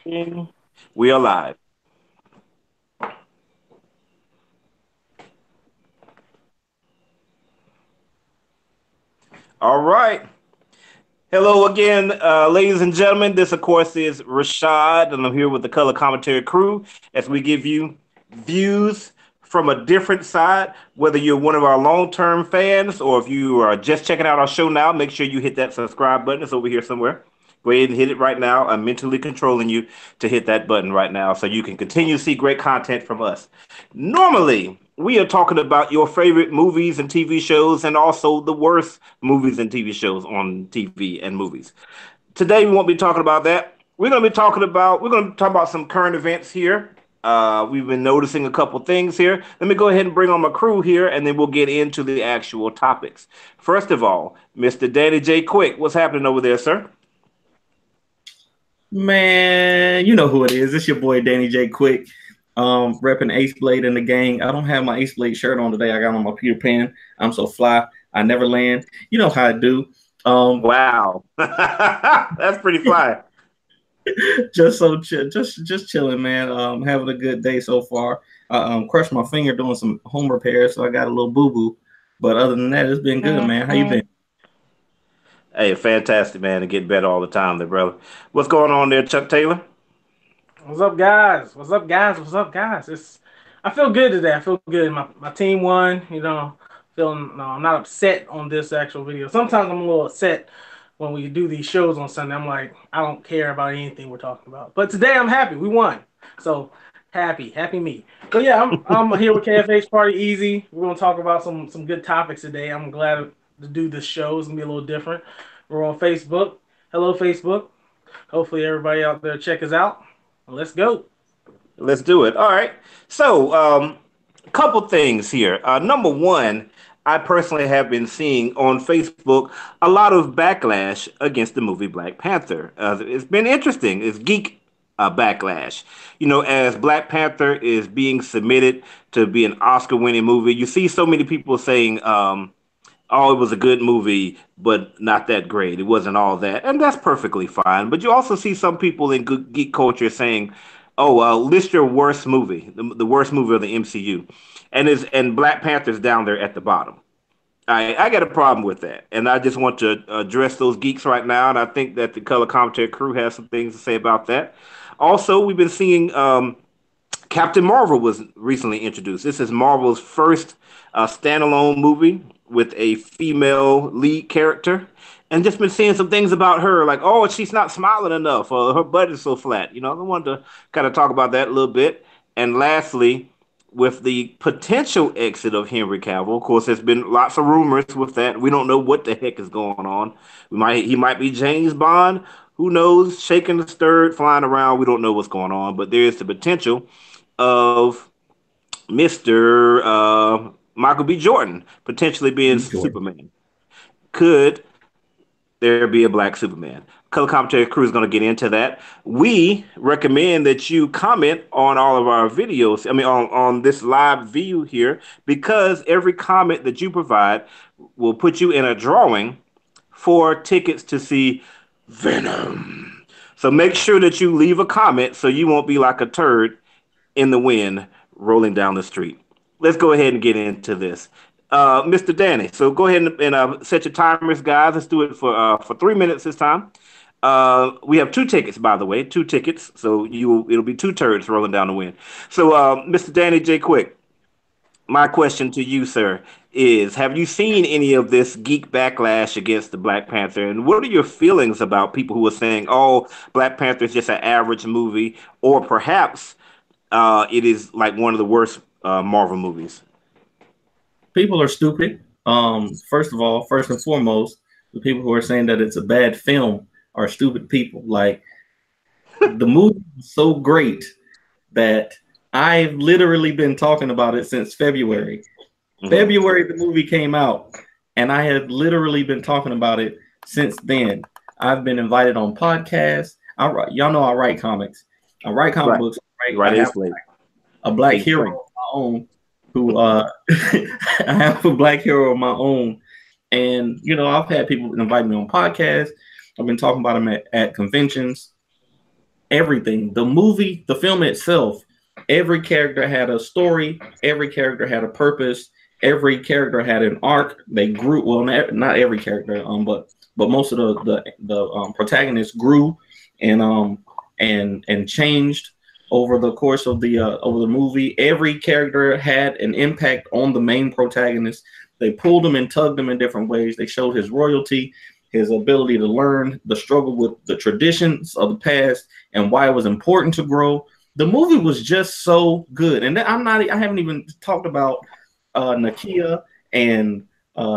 We are live. All right. Hello again, ladies and gentlemen. This, of course, is Rashad, and I'm here with the Color Commentary crew as we give you views from a different side. Whether you're one of our long-term fans or if you are just checking out our show now, make sure you hit that subscribe button. It's over here somewhere. Go ahead and hit it right now. I'm mentally controlling you to hit that button right now so you can continue to see great content from us. Normally, we are talking about your favorite movies and TV shows and also the worst movies and TV shows on TV and movies. Today, we won't be talking about that. We're going to talk about some current events here. We've been noticing a couple things here. Let me go ahead and bring on my crew here, and then we'll get into the actual topics. First of all, Mr. Danny J. Quick, what's happening over there, sir? Man, you know who it is. It's your boy Danny J. Quick, repping Ace Blade in the gang. I don't have my Ace Blade shirt on today. I got on my Peter Pan. I'm so fly. I never land. You know how I do. Wow, that's pretty fly. just chilling, man. Having a good day so far. I crushed my finger doing some home repair, so I got a little boo boo. But other than that, it's been good, man. How you been? Hey, fantastic, man, and get better all the time, there, brother. What's going on there, Chuck Taylor? What's up, guys? What's up, guys? What's up, guys? I feel good today. I feel good. My team won. Feeling. No, I'm not upset on this actual video. Sometimes I'm a little upset when we do these shows on Sunday. I'm like, I don't care about anything we're talking about. But today I'm happy. We won. So happy me. So yeah, I'm here with KFH Party Easy. We're gonna talk about some good topics today. I'm glad to do this show. It's gonna be a little different. We're on Facebook. Hello, Facebook. Hopefully everybody out there check us out. Let's go. Let's do it. All right. So, a couple things here. Number one, I personally have been seeing on Facebook a lot of backlash against the movie Black Panther. It's been interesting. It's geek backlash. You know, as Black Panther is being submitted to be an Oscar-winning movie, you see so many people saying, "Oh, it was a good movie, but not that great. It wasn't all that," and that's perfectly fine. But you also see some people in geek culture saying, "Oh, list your worst movie, the worst movie of the MCU," and Black Panther's down there at the bottom. I got a problem with that, and I just want to address those geeks right now. And I think that the color commentary crew has some things to say about that. Also, we've been seeing Captain Marvel was recently introduced. This is Marvel's first standalone movie with a female lead character. And just been seeing some things about her, like, oh, she's not smiling enough, or her butt is so flat. You know, I wanted to kind of talk about that a little bit. And lastly, with the potential exit of Henry Cavill, of course, there's been lots of rumors with that. We don't know what the heck is going on. He might be James Bond. Who knows? Shaking the stirred, flying around. We don't know what's going on, but there is the potential of Mr. Michael B. Jordan potentially being Superman. Could there be a black Superman? Color Commentary crew is going to get into that. We recommend that you comment on all of our videos. I mean, on this live view here, because every comment that you provide will put you in a drawing for tickets to see Venom. So make sure that you leave a comment so you won't be like a turd in the wind rolling down the street. Let's go ahead and get into this. Mr. Danny, so go ahead and set your timers, guys. Let's do it for 3 minutes this time. We have two tickets, by the way, two tickets. So it'll be two turds rolling down the wind. So, Mr. Danny J. Quick, my question to you, sir, is: have you seen any of this geek backlash against the Black Panther? And what are your feelings about people who are saying, "Oh, Black Panther is just an average movie," or perhaps it is like one of the worst Marvel movies? People are stupid. First of all, first and foremost, the people who are saying that it's a bad film are stupid people. Like, the movie was so great that I've literally been talking about it since February. February, the movie came out, and I have literally been talking about it since then. I've been invited on podcasts. Y'all know I write comics. I write comic books. I have a black hero of my own who I have a black hero of my own. And, you know, I've had people invite me on podcasts. I've been talking about them at conventions. everything. The movie, the film itself, every character had a story, every character had a purpose, every character had an arc. They grew, well, not every character, but most of the protagonists grew and and changed over the course of the over the movie. Every character had an impact on the main protagonist. They pulled him and tugged him in different ways. They showed his royalty, his ability to learn, the struggle with the traditions of the past, and why it was important to grow. The movie was just so good. And I haven't even talked about Nakia and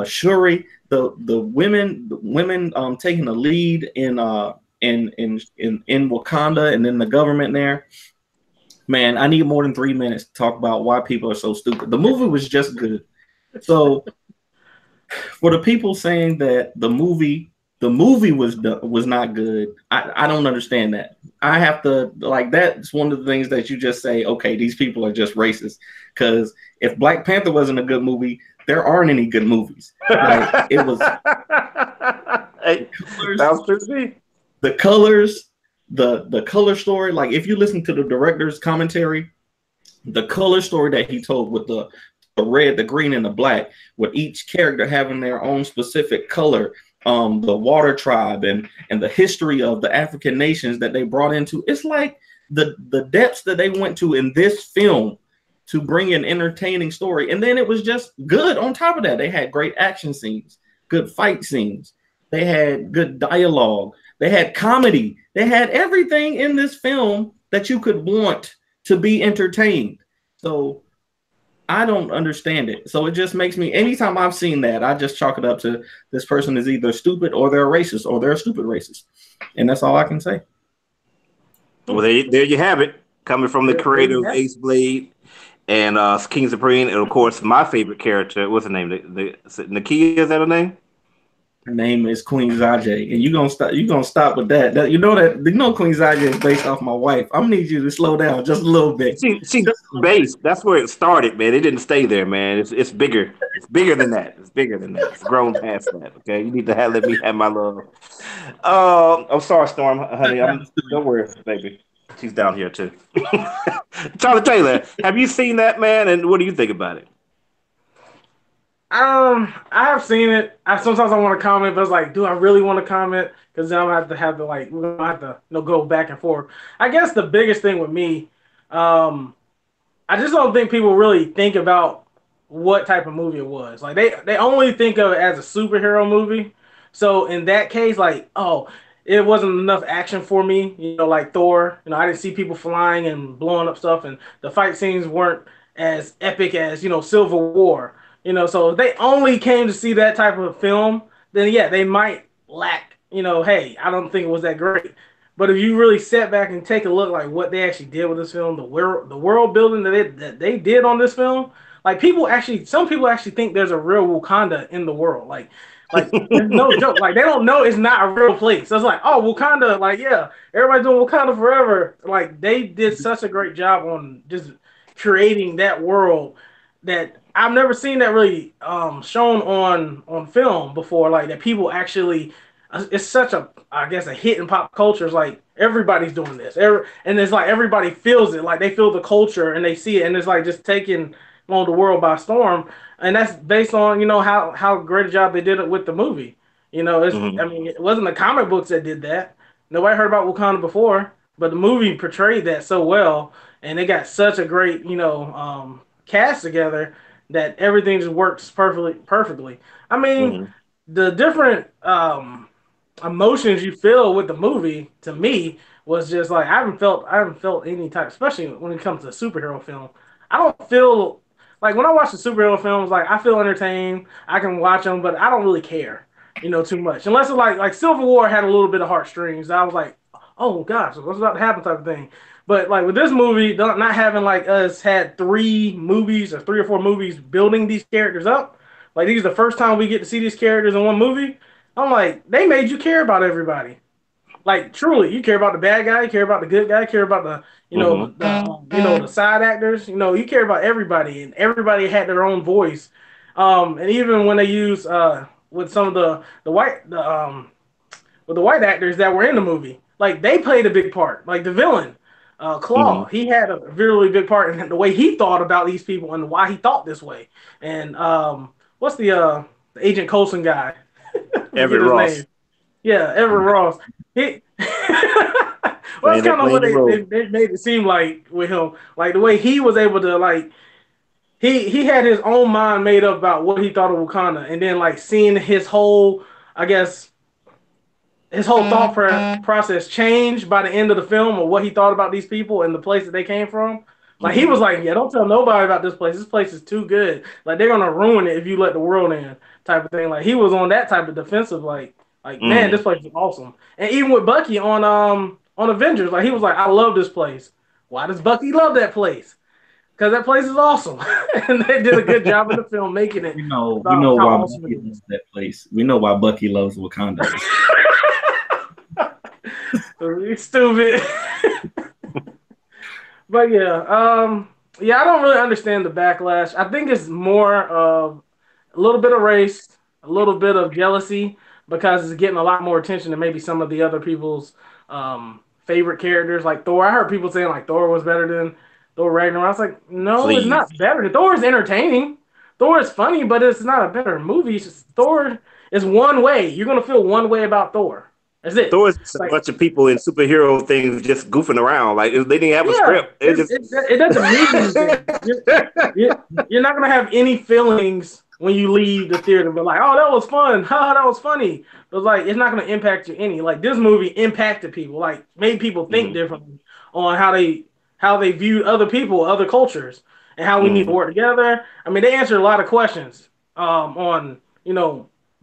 Shuri, the women taking the lead in Wakanda, and then the government there. Man, I need more than 3 minutes to talk about why people are so stupid. The movie was just good. So for the people saying that the movie was not good, I don't understand that. I have to, like, that's one of the things that you just say, okay, these people are just racist. Because if Black Panther wasn't a good movie, there aren't any good movies. Like, it was Hey, that was true to me. the colors, the color story. Like, if you listen to the director's commentary, the color story that he told with the red, the green, and the black, with each character having their own specific color, the water tribe and the history of the African nations that they brought into, it's like the depths that they went to in this film to bring an entertaining story. And then it was just good. On top of that, they had great action scenes, good fight scenes, they had good dialogue, they had comedy, they had everything in this film that you could want to be entertained. So I don't understand it. So it just makes me, anytime I've seen that, I just chalk it up to this person is either stupid or they're a racist or they're a stupid racist. And that's all I can say. Well, there you have it. Coming from the creator of Ace Blade and King Supreme, and of course my favorite character. What's the name? Nakia, is that her name? Her name is Queen Zaje, and you're gonna stop with that. You know Queen Zaje is based off my wife. I'm gonna need you to slow down just a little bit. She's based. That's where it started, man. It didn't stay there, man. It's bigger. It's bigger than that. It's bigger than that. It's grown past that. Okay, you need to let me have my love. I'm sorry, Storm, honey. Don't worry, baby. She's down here too. Charlie Taylor, have you seen that, man? And what do you think about it? I have seen it. Sometimes I want to comment, but it's like, do I really want to comment? Because then I'm gonna have to like, we're gonna have to go back and forth. I guess the biggest thing with me, I just don't think people really think about what type of movie it was. Like they only think of it as a superhero movie. So in that case, like, oh, it wasn't enough action for me. Like Thor. I didn't see people flying and blowing up stuff, and the fight scenes weren't as epic as Civil War. So if they only came to see that type of film, then yeah, they might lack. Hey, I don't think it was that great. But if you really sit back and take a look, like what they actually did with this film, the world building that they did on this film, like some people actually think there's a real Wakanda in the world. Like there's no joke. Like they don't know it's not a real place. So it's like, oh, Wakanda, like yeah, everybody's doing Wakanda forever. Like they did such a great job on just creating that world that I've never seen that really shown on film before. Like that people actually, it's such a, I guess, a hit in pop culture. It's like everybody's doing this, and it's like everybody feels it. Like they feel the culture and they see it, and it's like just taking the world by storm. And that's based on how great a job they did it with the movie. I mean, it wasn't the comic books that did that. Nobody heard about Wakanda before, but the movie portrayed that so well, and they got such a great cast together that everything just works perfectly. I mean, the different emotions you feel with the movie, to me, was just like I haven't felt any type, especially when it comes to superhero film. I don't feel like when I watch the superhero films, like I feel entertained. I can watch them, but I don't really care, too much. Unless it's like Civil War had a little bit of heartstrings. I was like, oh gosh, what's about to happen type of thing. But like with this movie, not having like us had 3 or 4 movies building these characters up. Like these are the first time we get to see these characters in one movie. I'm like, they made you care about everybody. Like truly, you care about the bad guy, you care about the good guy, you care about the the side actors. You care about everybody, and everybody had their own voice. And even when they use with some of the white actors that were in the movie, like they played a big part. Like the villain, Claw, Hmm. he had a really big part in the way he thought about these people and why he thought this way. And what's the Agent Coulson guy? Forget Everett his Ross name. Yeah, Everett Ross. He well, that's kind of playing what the role. they made it seem like with him. Like the way he was able to like he had his own mind made up about what he thought of Wakanda, and then like seeing his whole, I guess, his whole process changed by the end of the film of what he thought about these people and the place that they came from. Like he Hmm. was like, yeah, don't tell nobody about this place. This place is too good. Like they're gonna ruin it if you let the world in, type of thing. Like he was on that type of defensive, like man, this Hmm. place is awesome. And even with Bucky on Avengers, like he was like, I love this place. Why does Bucky love that place? Because that place is awesome, and they did a good job in the film making it We about know how why awesome it Bucky is. loves that place. We know why Bucky loves Wakanda. It's stupid. But yeah, yeah, I don't really understand the backlash. I think it's more of a little bit of race, a little bit of jealousy because it's getting a lot more attention than maybe some of the other people's favorite characters, like Thor. I heard people saying like Thor was better than Thor Ragnarok. I was like, no, it's Please. not better. Thor is entertaining. Thor is funny, but it's not a better movie. It's just, Thor is one way. You're gonna feel one way about Thor. That's it. Thor is just a Like bunch of people in superhero things just goofing around. Like they didn't have a yeah, script. It just it doesn't mean anything. You're not gonna have any feelings when you leave the theater, but like, oh, that was fun, ha, that was funny. But like, it's not gonna impact you any. Like this movie impacted people, like made people think Mhm. differently on how they viewed other people, other cultures, and how we need to Mhm. work together. I mean, they answered a lot of questions on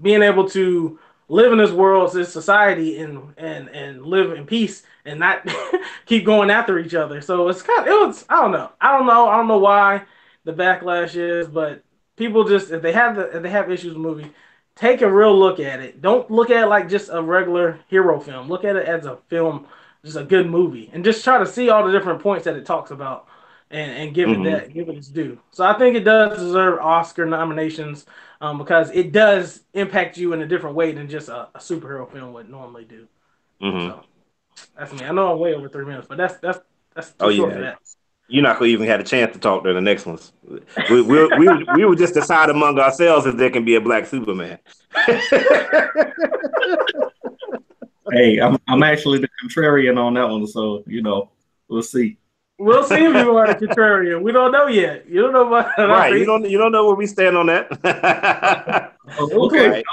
being able to live in this world, this society, and live in peace and not keep going after each other. So it's kind of it was I don't know why the backlash is, but people just if they have issues with the movie, take a real look at it. Don't look at it like just a regular hero film. Look at it as a film, just a good movie, and just try to see all the different points that it talks about. And Mhm. give it its due. So I think it does deserve Oscar nominations because it does impact you in a different way than just a superhero film would normally do. Mhm. So that's me. I know I'm way over 3 minutes, but that's Oh too short for yeah. that. You're not gonna even have a chance to talk during the next ones. We will just decide among ourselves if there can be a black Superman. Hey, I'm actually the contrarian on that one, so we'll see. We'll see if you are the contrarian. We don't know yet. You don't know about Right. that. You don't know where we stand on that. Okay. Okay. Right.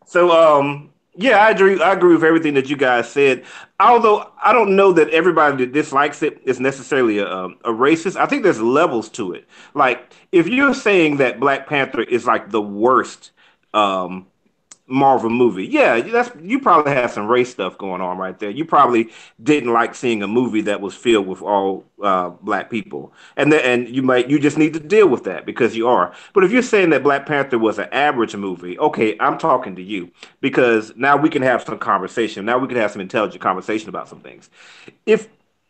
So yeah, I agree with everything that you guys said. Although I don't know that everybody that dislikes it is necessarily a racist. I think there's levels to it. Like if you're saying that Black Panther is like the worst um Marvel movie. Yeah, that's you probably have some race stuff going on right there. You probably didn't like seeing a movie that was filled with all black people, and you just need to deal with that because you are. But if you're saying that Black Panther was an average movie, okay, I'm talking to you because now we can have some conversation. Now we can have some intelligent conversation about some things. If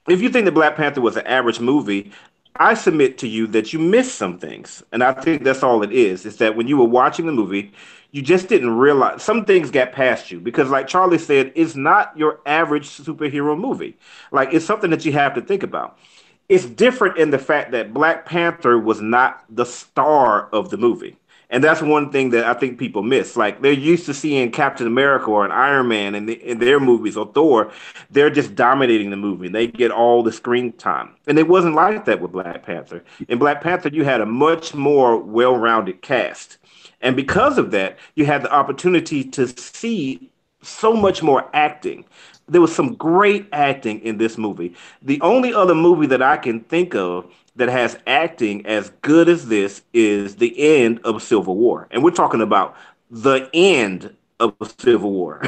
if you think that Black Panther was an average movie, I submit to you that you missed some things. And I think that's all it is that when you were watching the movie, you just didn't realize some things got past you because like Charlie said, it's not your average superhero movie. Like it's something that you have to think about. It's different in the fact that Black Panther was not the star of the movie. And that's one thing that I think people miss. Like they're used to seeing Captain America or an Iron Man in their movies or Thor. They're just dominating the movie. They get all the screen time. And it wasn't like that with Black Panther. In Black Panther, you had a much more well-rounded cast. And because of that, you had the opportunity to see so much more acting. There was some great acting in this movie. The only other movie that I can think of that has acting as good as this is the end of Civil War. And we're talking about the end of Civil War,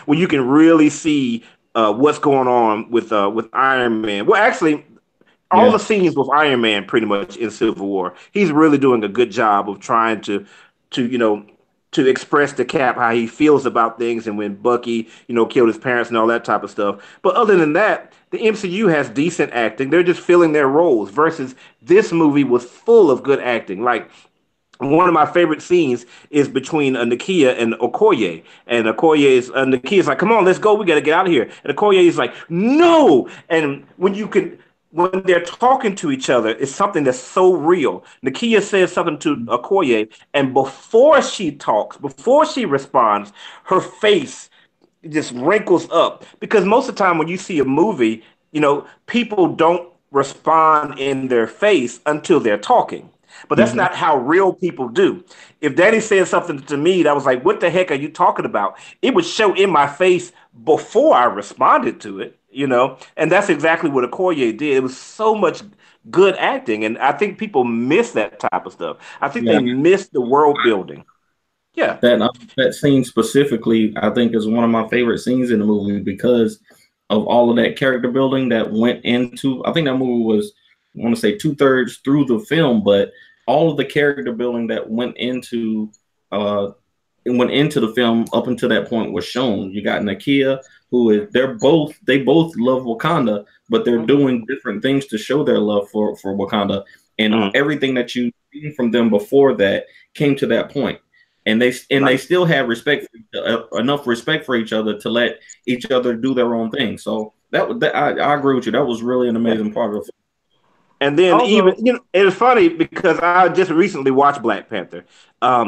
when you can really see what's going on with Iron Man. Well, actually, all Yeah. the scenes with Iron Man pretty much in Civil War. He's really doing a good job of trying to to express to Cap how he feels about things and when Bucky, killed his parents and all that type of stuff. But other than that, the MCU has decent acting. They're just filling their roles versus this movie was full of good acting. Like one of my favorite scenes is between Nakia and Okoye. And Nakia's like, "Come on, let's go. We got to get out of here." And Okoye is like, "No." And when they're talking to each other, it's something that's so real. Nakia says something to Okoye, and before she talks, before she responds, her face just wrinkles up, because most of the time when you see a movie, people don't respond in their face until they're talking. But that's Hmm. not how real people do. If Danny said something to me that was like, "What the heck are you talking about?" It would show in my face before I responded to it. And that's exactly what Okoye did. It was so much good acting. And I think people miss that type of stuff. I think Yeah, they miss the world building. Yeah. that scene specifically, I think, is one of my favorite scenes in the movie because of all of that character building that went into. I think that movie was, I want to say, 2/3 through the film, but all of the character building that uh, went into the film up until that point was shown. You got Nakia, who is they both love Wakanda, but they're Mhm. doing different things to show their love for Wakanda, and Mhm. everything that you seen from them before that came to that point, and they Right. still have enough respect for each other to let each other do their own thing. So I agree with you. That was really an Yeah. amazing part of the And then even Also, it was funny because I just recently watched Black Panther,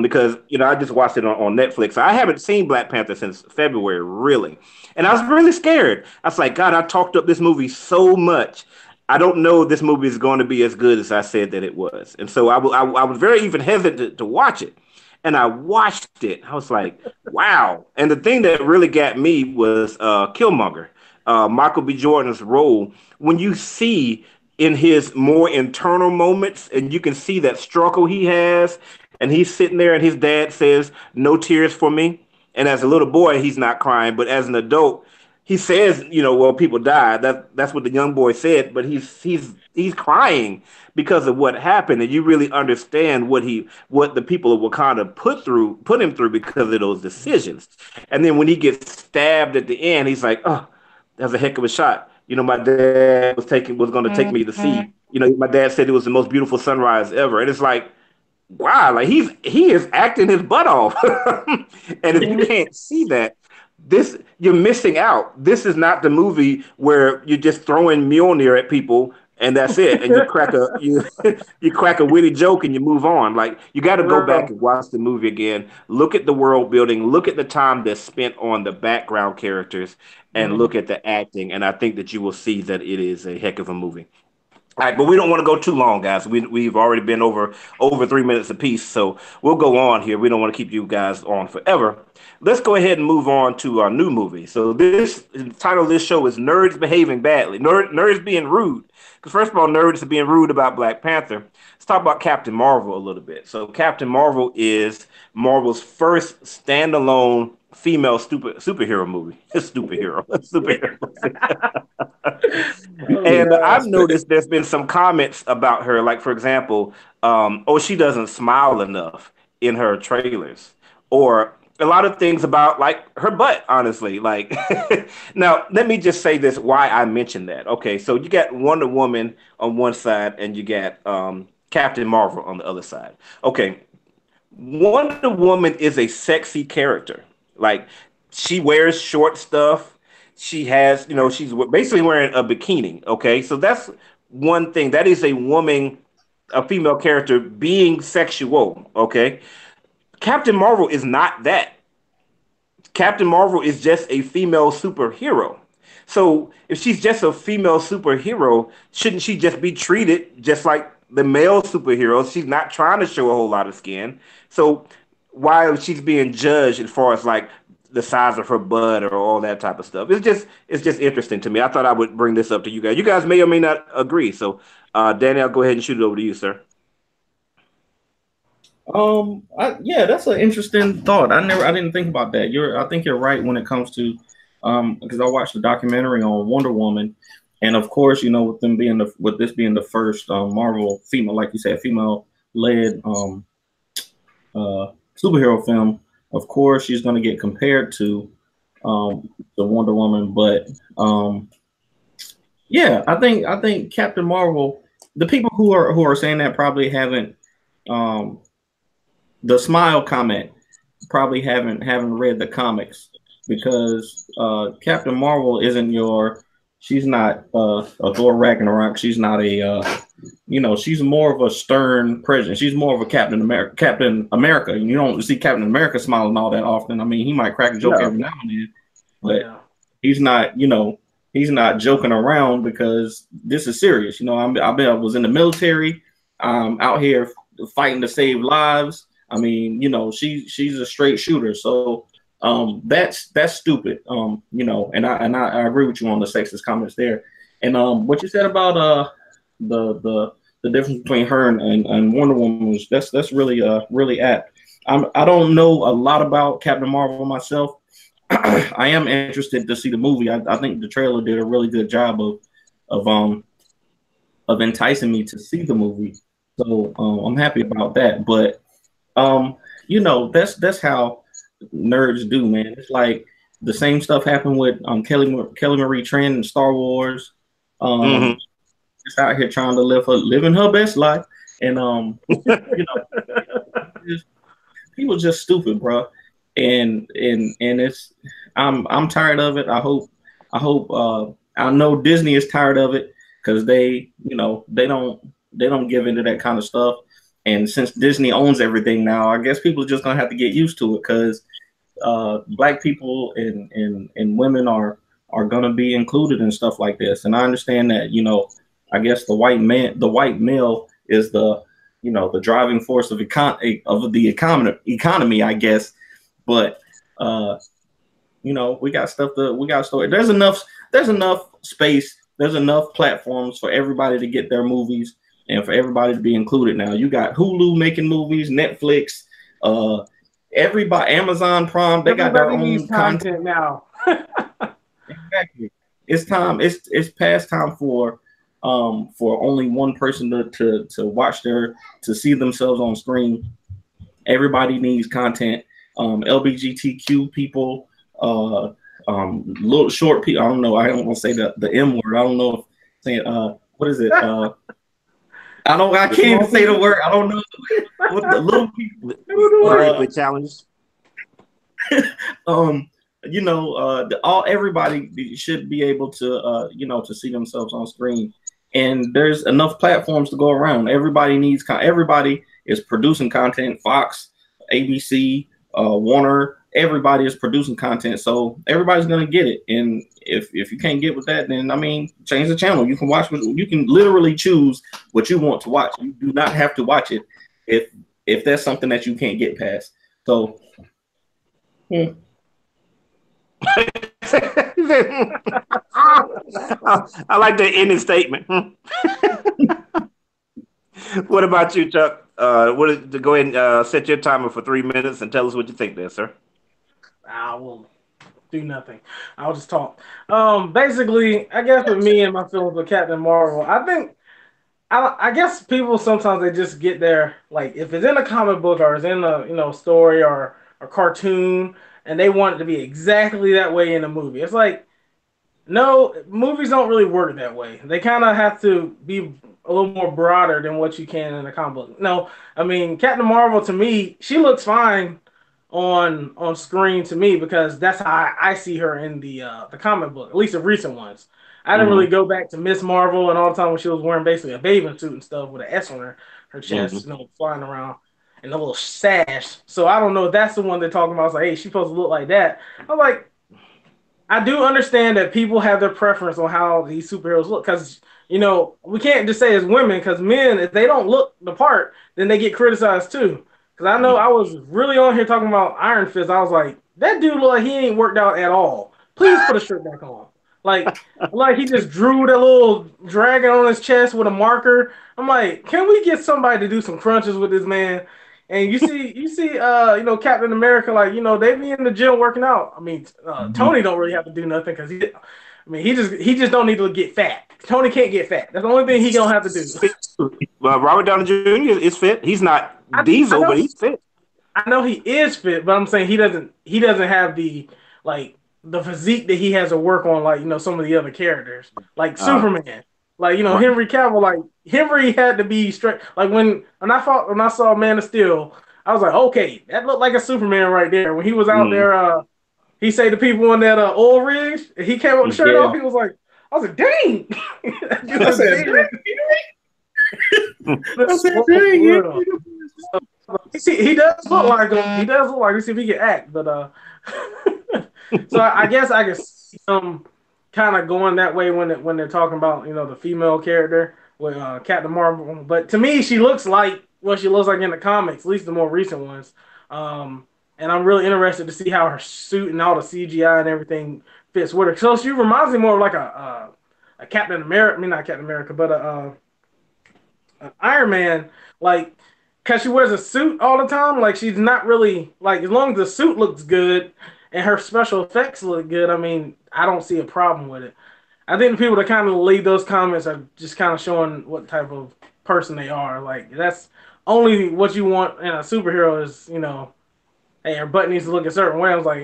because I just watched it on Netflix. I haven't seen Black Panther since February, really, and I was really scared. I was like, God, I talked up this movie so much. I don't know if this movie is going to be as good as I said that it was, and so I was very even hesitant to watch it. And I watched it. I was like, wow. And the thing that really got me was Killmonger, Michael B. Jordan's role. When you see in his more internal moments, and you can see that struggle he has, and he's sitting there, and his dad says, "No tears for me." And as a little boy, he's not crying, but as an adult, he says, "Well, people die." That's what the young boy said, but he's crying because of what happened, and you really understand what the people of Wakanda put him through because of those decisions. And then when he gets stabbed at the end, he's like, "Oh, that's a heck of a shot." My dad was going to take me to see. My dad said it was the most beautiful sunrise ever, and it's like, wow, like he is acting his butt off. And if you mhm. can't see that, this you're missing out. This is not the movie where you're just throwing Mjolnir at people and that's it. And you crack a witty joke and you move on. Like you got to go back Right. and watch the movie again. Look at the world building. Look at the time that's spent on the background characters, and Mhm. look at the acting. And I think that you will see that it is a heck of a movie. All right, but we don't want to go too long, guys. We've already been over 3 minutes apiece, so we'll go on here. We don't want to keep you guys on forever. Let's go ahead and move on to our new movie. So this the title of this show is "Nerds Behaving Badly." Nerds being rude. Because first of all, nerds are being rude about Black Panther. Let's talk about Captain Marvel a little bit. So Captain Marvel is Marvel's first standalone female superhero movie. Superhero, superhero. Oh And I've God. noticed there's been some comments about her, like for example, oh, she doesn't smile enough in her trailers, or a lot of things about like her butt. Honestly, like now, let me just say this: why I mentioned that. Okay, so you got Wonder Woman on one side, and you got Captain Marvel on the other side. Okay, Wonder Woman is a sexy character. Like she wears short stuff. She has, she's basically wearing a bikini. Okay, so that's one thing. That is a woman, a female character being sexual. Okay, Captain Marvel is not that. Captain Marvel is just a female superhero. So if she's just a female superhero, shouldn't she just be treated just like the male superheroes? She's not trying to show a whole lot of skin. So why she's being judged as far as like the size of her butt or all that type of stuff? It's just interesting to me. I thought I would bring this up to you guys. You guys may or may not agree. So Danny, I'll go ahead and shoot it over to you, sir. Yeah, that's an interesting thought. I didn't think about that. I think you're right when it comes to, because I watched the documentary on Wonder Woman, and of course, with this being the first Marvel female, like you said, female led superhero film. Of course, she's going to get compared to the Wonder Woman, but yeah, I think Captain Marvel. The people who are saying that probably haven't. Um, the smile comment, probably haven't read the comics because Captain Marvel isn't your. She's not a Thor Ragnarok. She's not a she's more of a stern president. She's more of a Captain America. Captain America. You don't see Captain America smiling all that often. I mean, he might crack a joke every now and then, but he's not. He's not joking around because this is serious. I was in the military. I'm out here fighting to save lives. I mean, she's a straight shooter. So that's stupid. And I agree with you on the sexist comments there. And what you said about the difference between her and Wonder Woman that's really apt. I don't know a lot about Captain Marvel myself. I am interested to see the movie. I think the trailer did a really good job of enticing me to see the movie. So I'm happy about that. But that's how nerds do, man. It's like the same stuff happened with Kelly Marie Tran in Star Wars. Just out here trying to living her best life, and people just stupid, bro. And it's I'm tired of it. I know Disney is tired of it because they don't give into that kind of stuff. And since Disney owns everything now, I guess people are just gonna have to get used to it because black people and women are gonna be included in stuff like this. And I understand that, I guess the white male is the driving force of the economy, I guess. But we got story. There's enough space. There's enough platforms for everybody to get their movies and for everybody to be included. Now you got Hulu making movies, Netflix, everybody, Amazon Prime. They got their own content now. Exactly. It's time. It's past time for only one person to watch to see themselves on screen. Everybody needs content. LGBTQ people, little short people. I don't know. I don't want to say the M word. I don't know if saying what is it? I can't even say the word. I don't know what the little people. Challenge. Everybody should be able to to see themselves on screen, and there's enough platforms to go around. Everybody is producing content. Fox, ABC, Warner, everybody is producing content, so everybody's gonna get it. And if you can't get with that, then change the channel. You can you can literally choose what you want to watch. You do not have to watch it if that's something that you can't get past. So I like the ending statement. What about you, Chuck? Go ahead and set your timer for 3 minutes and tell us what you think there, sir. I will do nothing. I'll just talk. Basically, I guess with me and my feelings with Captain Marvel, I guess people sometimes they just get there, like if it's in a comic book or it's in a story or a cartoon, and they want it to be exactly that way in a movie. It's like, no, movies don't really work that way. They kind of have to be a little more broader than what you can in a comic book. No, I mean Captain Marvel to me, she looks fine on screen to me because that's how I see her in the comic book, at least the recent ones. I didn't really go back to Miss Marvel and all the time when she was wearing basically a bathing suit and stuff with an S on her chest, flying around and a little sash. So I don't know if that's the one they're talking about. I was like, hey, she's supposed to look like that. I'm like, I do understand that people have their preference on how these superheroes look because, we can't just say as women because men, if they don't look the part, then they get criticized too. Because I know I was really on here talking about Iron Fist. I was like, that dude look like he ain't worked out at all. Please put a shirt back on. Like he just drew that little dragon on his chest with a marker. I'm like, can we get somebody to do some crunches with this man? And you see, Captain America, they be in the gym working out. I mean, Tony don't really have to do nothing because he just don't need to get fat. Tony can't get fat. That's the only thing he gonna have to do. Robert Downey Jr. is fit. He's not Diesel, but he's fit. I know he is fit, but I'm saying he doesn't have the physique that he has to work on, some of the other characters, like Superman. Henry Cavill, Henry had to be straight. Like when I saw Man of Steel, I was like, okay, that looked like a Superman right there. When he was out Mm, there, he say to people on that oil rig, and he came up with the shirt Yeah. off. He was like, I was like, dang, that dude I is said, big. I That's said, swole dang, for yeah. real. He does look like him. He does look like. Let's see if he can act. But so I guess I can see him kind of going that way when they're talking about the female character with Captain Marvel. But to me, she looks like what she looks like in the comics, at least the more recent ones. And I'm really interested to see how her suit and all the CGI and everything fits with her. So she reminds me more of like a Captain America. I mean, not Captain America, but Iron Man, like, cause she wears a suit all the time. Like, she's not really like as long as the suit looks good and her special effects look good. I mean, I don't see a problem with it. I think the people that kind of leave those comments are just kind of showing what type of person they are. Like, that's only what you want in a superhero is hey, her butt needs to look a certain way. I was like,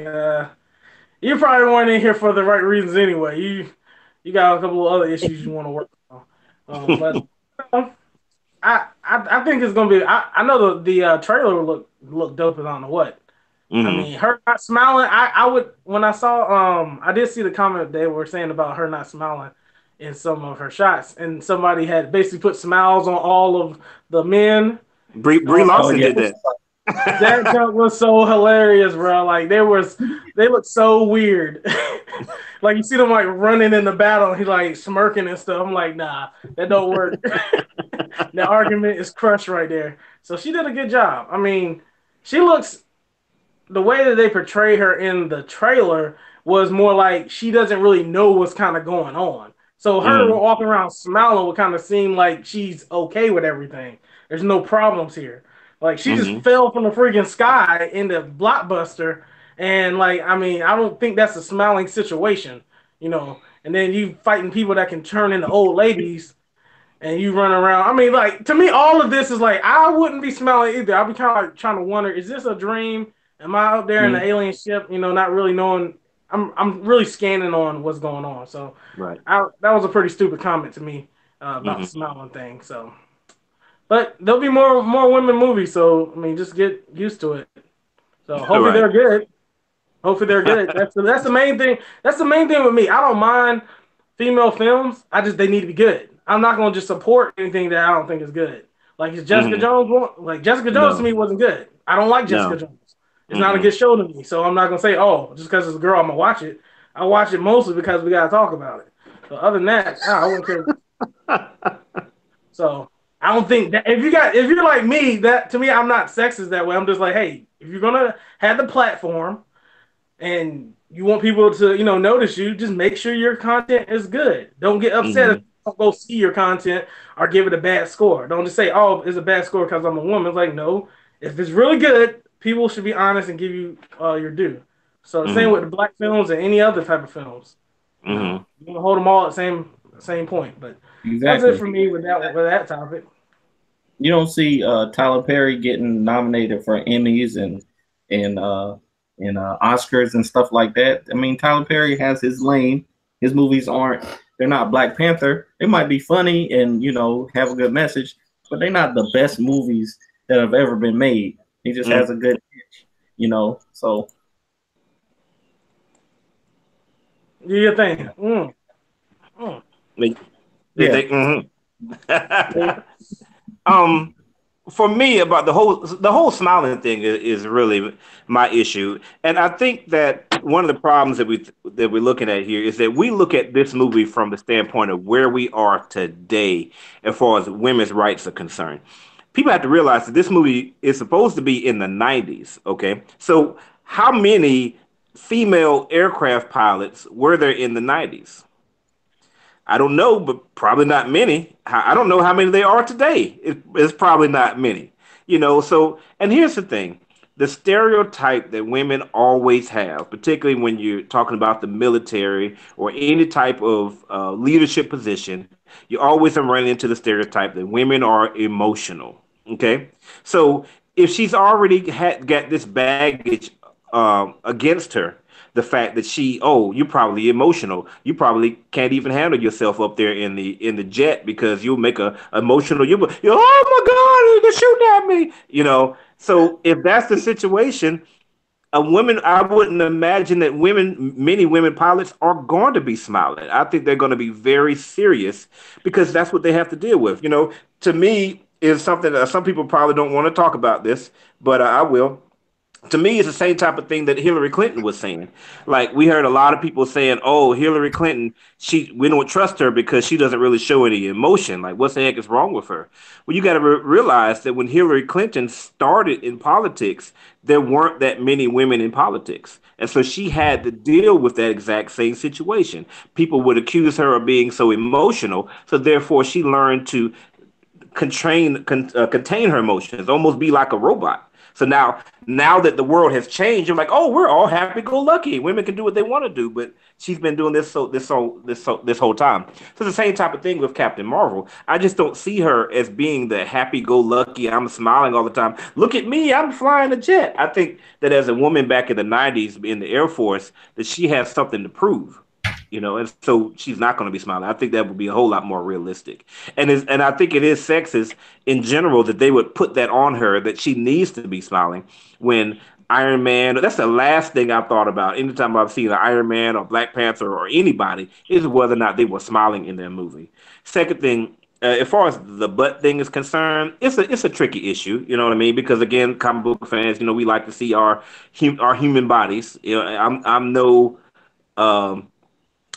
you probably weren't in here for the right reasons anyway. You got a couple of other issues you want to work on. But. I think it's gonna be. I know the trailer will look dope as I don't know what. I mm. mean, her not smiling. I would when I saw I did see the comment they were saying about her not smiling in some of her shots, and somebody had basically put smiles on all of the men. Brie Um, Oh Larson yeah. did that. that jump was so hilarious, bro. Like they look so weird. Like you see them like running in the battle, and he like smirking and stuff. I'm like, nah, that don't work. That argument is crushed right there. So she did a good job. I mean, she looks the way that they portray her in the trailer was more like she doesn't really know what's kind of going on. So her Mm, walking around smiling would kind of seem like she's okay with everything. There's no problems here. Like she just mm, fell from the freaking sky into Blockbuster, and like I mean I don't think that's a smiling situation. And then you fighting people that can turn into old ladies and you run around. I mean, like to me, all of this is like I wouldn't be smelling either. I'd be kind of like trying to wonder: is this a dream? Am I out there in the Mm. alien ship? Not really knowing. I'm really scanning on what's going on. So, right. that was a pretty stupid comment to me about the Hmm. smiling thing. So, but there'll be more women movies. So I mean, just get used to it. So hopefully Right. they're good. Hopefully they're good. That's the main thing. That's the main thing with me. I don't mind female films. I just they need to be good. I'm not gonna just support anything that I don't think is good. Like is Jessica Hmm. Jones like Jessica Jones to No. me wasn't good. I don't like Jessica No. Jones. It's not a Mm-mm. good show to me. So I'm not gonna say, oh, just because it's a girl, I'm gonna watch it. I watch it mostly because we gotta talk about it. But other than that, I wouldn't care. So I don't think that if you're like me, that to me, I'm not sexist that way. I'm just like, hey, if you're gonna have the platform and you want people to notice you, just make sure your content is good. Don't get upset if Hmm. you don't go see your content or give it a bad score. Don't just say, oh, it's a bad score because I'm a woman. It's like, no, if it's really good, people should be honest and give you your due. So the same Hmm. with the black films and any other type of films. Hmm. You want to hold them all at the same point. But that's it Exactly. for me with that topic. You don't see Tyler Perry getting nominated for Emmys and uh, Oscars and stuff like that. I mean, Tyler Perry has his lane. His movies aren't. They're not Black Panther. They might be funny and have a good message, but they're not the best movies that have ever been made. He just Hmm. has a good pitch. So Do your thing. Mm. They, yeah. mhm. um, for me, about the whole smiling thing is really my issue, and I think that one of the problems that we're looking at here is that we look at this movie from the standpoint of where we are today, as far as women's rights are concerned. People have to realize that this movie is supposed to be in the 90s. Okay, so how many female aircraft pilots were there in the 90s? I don't know, but probably not many. I don't know how many there are today. It's probably not many. So, and here's the thing: the stereotype that women always have, particularly when you're talking about the military or any type of leadership position, you always are running into the stereotype that women are emotional. Okay? So, if she's already got this baggage against her, the fact that you're probably emotional. You probably can't even handle yourself up there in the jet because you'll make a emotional. Oh my God, they're shooting at me. So if that's the situation, a woman, I wouldn't imagine that many women pilots are going to be smiling. I think they're going to be very serious because that's what they have to deal with. To me, is something that some people probably don't want to talk about this, but I will. To me, it's the same type of thing that Hillary Clinton was saying. Like we heard a lot of people saying, "Oh, Hillary Clinton, we don't trust her because she doesn't really show any emotion. Like, what the heck is wrong with her?" Well, you got to realize that when Hillary Clinton started in politics, there weren't that many women in politics, and so she had to deal with that exact same situation. People would accuse her of being so emotional, so therefore she learned to contain her emotions, almost be like a robot. So now that the world has changed, you're like, oh, we're all happy-go-lucky. Women can do what they want to do, but she's been doing this whole time. So it's the same type of thing with Captain Marvel. I just don't see her as being the happy-go-lucky. I'm smiling all the time. Look at me, I'm flying a jet. I think that as a woman back in the '90s in the Air Force, that she has something to prove. And so she's not going to be smiling. I think that would be a whole lot more realistic, and I think it is sexist in general that they would put that on her that she needs to be smiling when Iron Man. That's the last thing I've thought about anytime I've seen an Iron Man or Black Panther or anybody is whether or not they were smiling in their movie. Second thing. As far as the butt thing is concerned, it's a tricky issue. You know what I mean? Because again, comic book fans, we like to see our human bodies. I'm no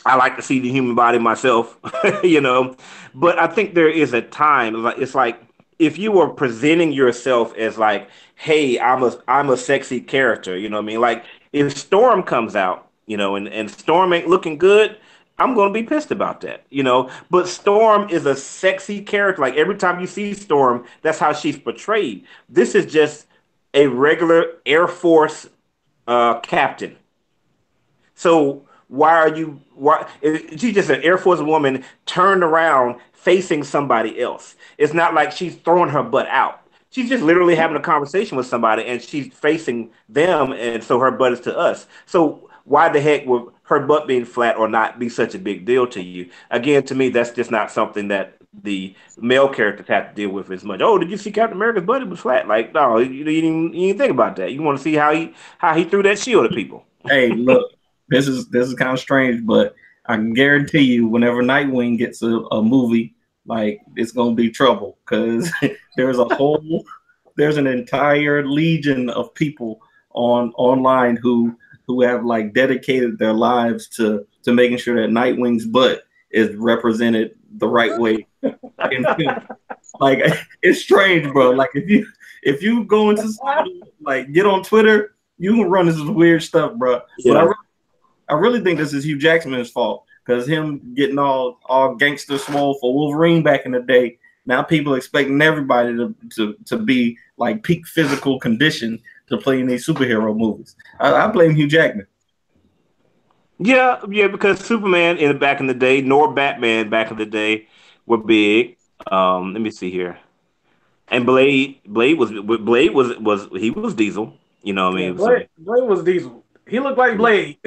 I like to see the human body myself, you know. But I think there is a time. It's like if you were presenting yourself as like, "Hey, I'm a sexy character," you know what I mean? Like if Storm comes out, and Storm ain't looking good, I'm gonna be pissed about that. But Storm is a sexy character. Like every time you see Storm, that's how she's portrayed. This is just a regular Air Force captain. So why are you? Why she's just an Air Force woman turned around facing somebody else? It's not like she's throwing her butt out. She's just literally having a conversation with somebody, and she's facing them, and so her butt is to us. So why the heck would her butt being flat or not be such a big deal to you? Again, to me, that's just not something that the male characters have to deal with as much. Oh, did you see Captain America's butt? It was flat. Like, no, you didn't think about that. You want to see how he threw that shield at people. Hey, look, this is kind of strange, but I can guarantee you, whenever Nightwing gets a movie, like it's gonna be trouble because there's a whole there's an entire legion of people online who have like dedicated their lives to making sure that Nightwing's butt is represented the right way in film. Like it's strange, bro. Like if you go into like get on Twitter, you can run into weird stuff, bro. Yeah. But I really think this is Hugh Jackman's fault because him getting all gangster swole for Wolverine back in the day. Now people expecting everybody to be like peak physical condition to play in these superhero movies. I blame Hugh Jackman. Yeah, because Superman back in the day, nor Batman back in the day were big. Let me see here. And Blade was he was Diesel. You know what I Yeah, mean? So Blade was Diesel. He looked like Blade.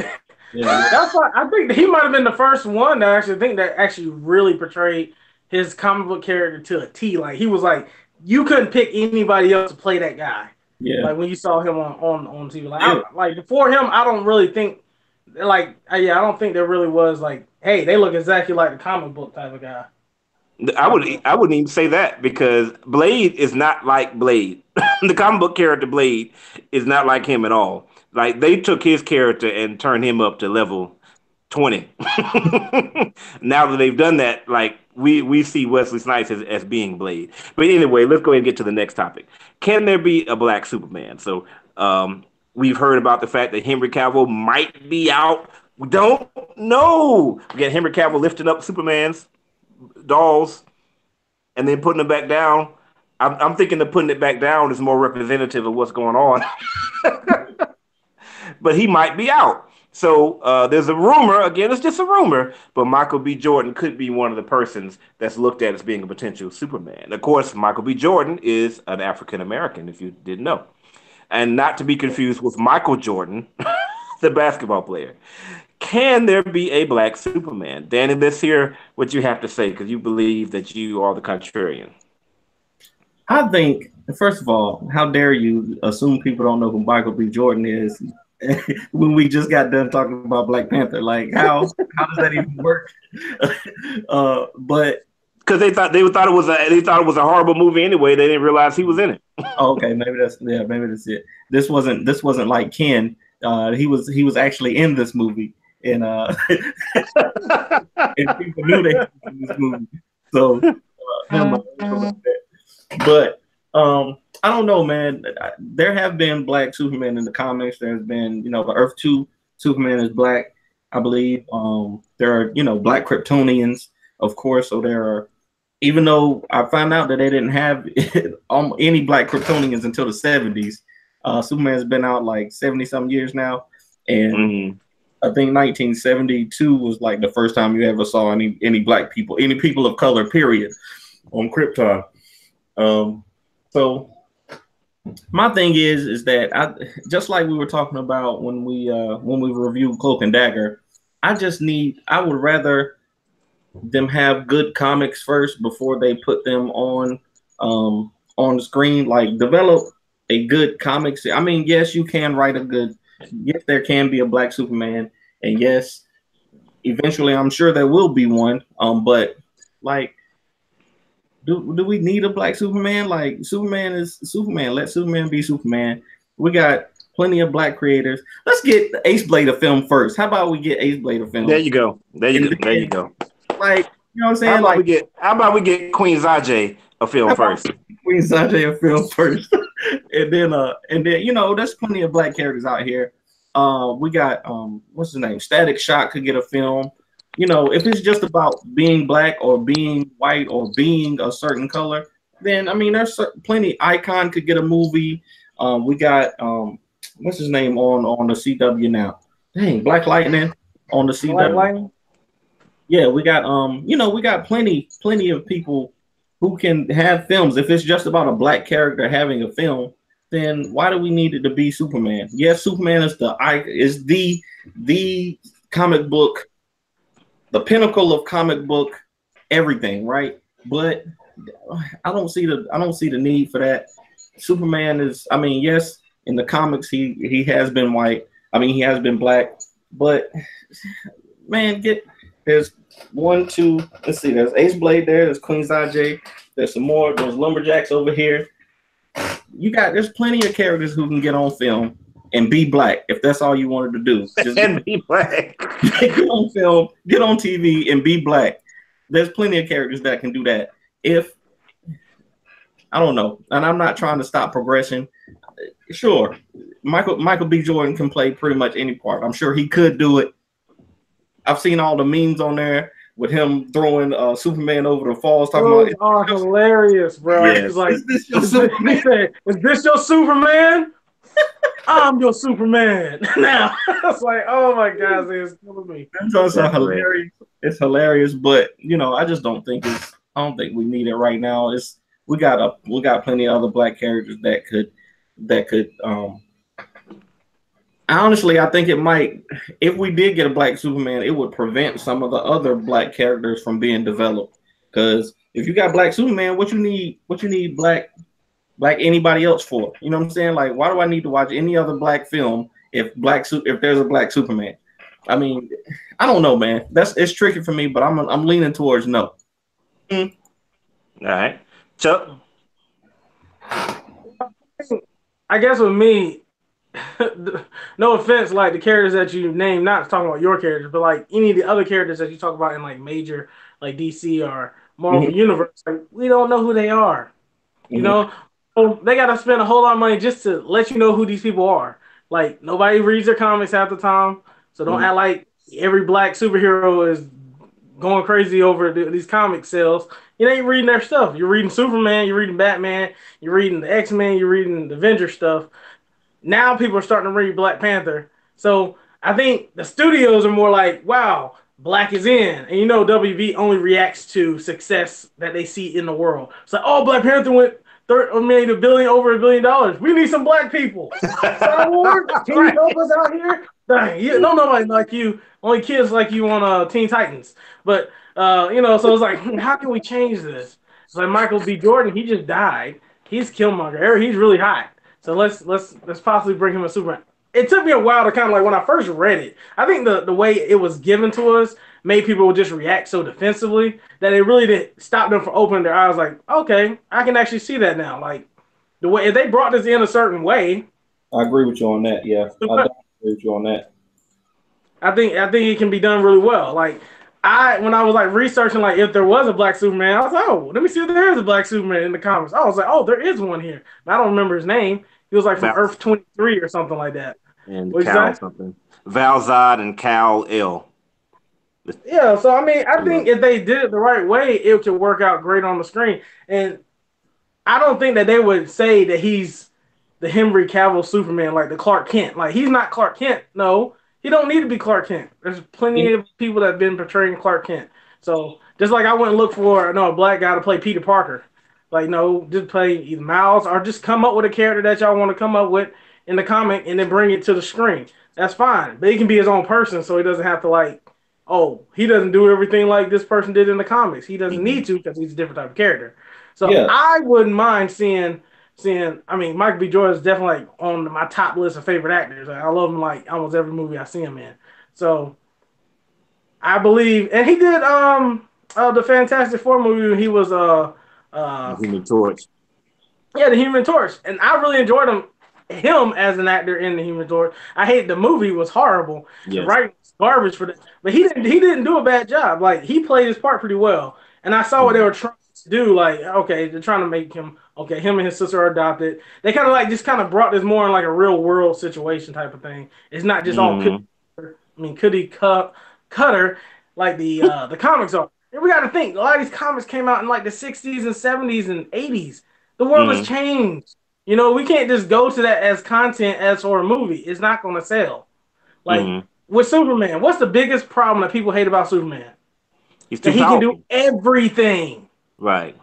Yeah. That's why I think he might have been the first one that actually really portrayed his comic book character to a T. Like he was like you couldn't pick anybody else to play that guy. Yeah. Like when you saw him on TV. Yeah. Like before him, I don't really think I don't think there really was like, hey, they look exactly like the comic book type of guy. I wouldn't even say that because Blade is not like Blade. The comic book character Blade is not like him at all. Like they took his character and turned him up to level 20. Now that they've done that, like we see Wesley Snipes as being Blade. But anyway, let's go ahead and get to the next topic. Can there be a black Superman? So we've heard about the fact that Henry Cavill might be out. We don't know. We got Henry Cavill lifting up Superman's dolls and then putting them back down. I'm thinking that putting it back down is more representative of what's going on. But he might be out. So there's a rumor, again, it's just a rumor, but Michael B. Jordan could be one of the persons that's looked at as being a potential Superman. Of course, Michael B. Jordan is an African American, if you didn't know. And not to be confused with Michael Jordan, the basketball player. Can there be a black Superman? Danny, let's hear what you have to say because you believe that you are the contrarian. I think First of all, how dare you assume people don't know who Michael B. Jordan is when we just got done talking about Black Panther? Like, how does that even work? But Because they thought it was a horrible movie anyway. They didn't realize he was in it. oh, okay, maybe that's it. This wasn't like Ken. He was actually in this movie, and and people knew they were in this movie. So never mind. But I don't know, man. There have been black Superman in the comics. There's been, the Earth 2 Superman is black, I believe. There are, black Kryptonians, of course. So there are, even though I found out that they didn't have any black Kryptonians until the 70s, Superman's been out like 70 some years now. And I think 1972 was like the first time you ever saw any black people, any people of color, period, on Krypton. So my thing is that just like we were talking about when we reviewed Cloak and Dagger, I would rather them have good comics first before they put them on the screen. Like, develop a good comics. I mean, yes, you can write yes, there can be a black Superman, and yes, eventually I'm sure there will be one. But like, do we need a black Superman? Like, Superman is Superman. Let Superman be Superman. We got plenty of black creators. Let's get Ace Blade a film first. How about we get Ace Blade a film? There you go. There you go. Like, you know what I'm saying? How about we get Queen Zajay a film first? Queen Zajay a film first. and then there's plenty of black characters out here. We got what's his name? Static Shock could get a film. If it's just about being black or being white or being a certain color, then I mean, there's plenty. Icon could get a movie. We got what's his name on the CW now? Dang, Black Lightning on the CW. Black Lightning? Yeah, we got we got plenty of people who can have films. If it's just about a black character having a film, then why do we need it to be Superman? Yes, Superman is the comic book, the pinnacle of comic book everything, right? But I don't see the need for that. Superman is, I mean, yes, in the comics he has been white. I mean, he has been black, but man, there's one, two, let's see, there's Ace Blade there, there's Queen Zajay, there's some more, there's lumberjacks over here. There's plenty of characters who can get on film and be black if that's all you wanted to do. Just be black. Get on film, get on TV, and be black. There's plenty of characters that can do that. If I don't know, and I'm not trying to stop progression. Sure, Michael B. Jordan can play pretty much any part. I'm sure he could do it. I've seen all the memes on there with him throwing Superman over the falls. Those are hilarious, bro. Yes. It's like, is this your Superman? I'm your Superman. Now it's like, oh my God, it's killing me. That's also hilarious. It's hilarious, but I just don't think we need it right now. We got plenty of other black characters that could honestly, I think it might, if we did get a black Superman, it would prevent some of the other black characters from being developed. Because if you got black Superman, what you need black anybody else for? You know what I'm saying? Like, why do I need to watch any other black film if there's a black Superman? I mean, I don't know, man. It's tricky for me, but I'm leaning towards no. All right, Chuck. I guess with me, no offense, like the characters that you name, not talking about your characters, but like any of the other characters that you talk about in like major, like DC or Marvel Universe, like we don't know who they are. So they got to spend a whole lot of money just to let you know who these people are. Like, nobody reads their comics half the time, so don't act like every black superhero is going crazy over these comic sales. You ain't reading their stuff. You're reading Superman, you're reading Batman, you're reading the X-Men, you're reading the Avenger stuff. Now people are starting to read Black Panther. So I think the studios are more like, wow, black is in. And WB only reacts to success that they see in the world. It's like, oh, Black Panther made over $1 billion. We need some black people. Star Wars, can you help us out here? Dang, no nobody like you. Only kids like you on Teen Titans. But so it's like, how can we change this? It's like Michael B. Jordan, he just died. he's Killmonger. He's really hot. So let's possibly bring him a Superman. It took me a while to kind of like when I first read it. I think the way it was given to us made people just react so defensively that it really did stop them from opening their eyes. Like, okay, I can actually see that now. Like the way if they brought this in a certain way, I agree with you on that. Yeah, I definitely agree with you on that. I think it can be done really well. Like when I was like researching like if there was a black Superman, I was like, oh, let me see if there is a black Superman in the comics. I was like, oh, there is one here. And I don't remember his name. He was like from Val Earth 23 or something like that. and What'd you Cal say? something. Valzad and Cal L. Yeah, so I mean, I Yeah. think if they did it the right way, it could work out great on the screen. And I don't think that they would say that he's the Henry Cavill Superman, like the Clark Kent. Like he's not Clark Kent. No, he don't need to be Clark Kent. There's plenty of people that have been portraying Clark Kent. So just like I wouldn't look for a black guy to play Peter Parker. Like no, just play either Miles or just come up with a character that y'all want to come up with in the comic and then bring it to the screen. That's fine. But he can be his own person, so he doesn't have to like, oh, he doesn't do everything like this person did in the comics. He doesn't Mm-hmm. need to because he's a different type of character. So Yeah, I wouldn't mind seeing. I mean, Michael B. Jordan is definitely like on my top list of favorite actors. Like, I love him like almost every movie I see him in. So I believe, and he did the Fantastic Four movie. When he was uh Human Torch. yeah, the Human Torch, and I really enjoyed him as an actor in the Human Torch. I hate the movie was horrible. The Yes. writing was garbage for that, but he didn't do a bad job. Like he played his part pretty well, and I saw what they Mm-hmm. were trying to do. Like okay, they're trying to make him okay. Him and his sister are adopted. They kind of like just kind of brought this more in like a real world situation type of thing. It's not just all Mm-hmm. I mean, cookie cutter like the comics are. And we got to think a lot of these comics came out in like the 60s and 70s and 80s. The world has Mm-hmm. changed. We can't just go to that as content as for a movie. It's not going to sell. Like Mm-hmm. with Superman, what's the biggest problem that people hate about Superman? He's That too he can do powerful. everything. Right.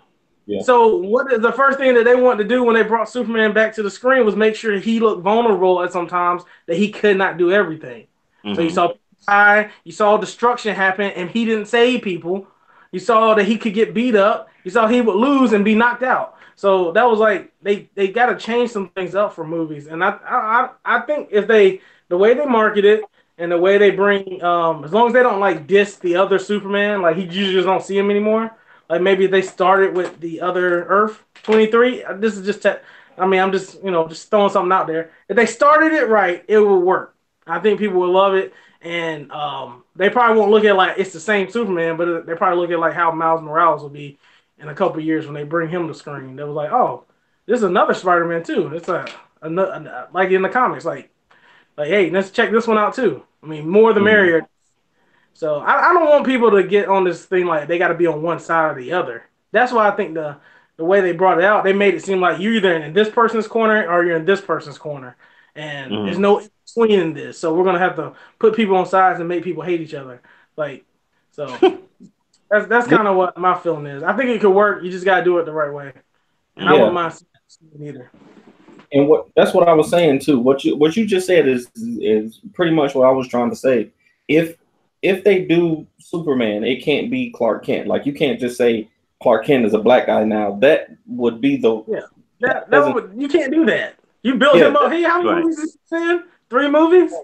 yeah, So what is the first thing that they wanted to do when they brought Superman back to the screen was make sure he looked vulnerable at sometimes that he could not do everything. So you Mm-hmm. saw people die, you saw destruction happen, and he didn't save people. You saw that he could get beat up. You saw he would lose and be knocked out. So that was like they got to change some things up for movies. And I think if the way they market it and the way they bring as long as they don't like diss the other Superman, like you just don't see him anymore. Like maybe if they started with the other Earth 23. This is just I mean, I'm just just throwing something out there. If they started it right, it will work. I think people will love it, and they probably won't look at it like it's the same Superman, but they probably look at like how Miles Morales will be in a couple years when they bring him to screen. They was like, oh, this is another Spider-Man too. It's like in the comics, like hey, let's check this one out too. I mean, more the Mm-hmm. merrier. So I don't want people to get on this thing like they got to be on one side or the other. That's why I think the way they brought it out, they made it seem like you're either in this person's corner or you're in this person's corner, and there's Mm-hmm. no in between in this. So we're gonna have to put people on sides and make people hate each other. Like so, that's kind of what my feeling is. I think it could work. You just gotta do it the right way, and I wouldn't Mm-hmm. yeah. mind seeing it either. And that's what I was saying too. What you just said is pretty much what I was trying to say. If if they do Superman, it can't be Clark Kent. Like you can't just say Clark Kent is a black guy now. That would be the Yeah, that that doesn't would you can't do that. You built yeah him up. Hey, how many Right. movies is he in? 3 movies.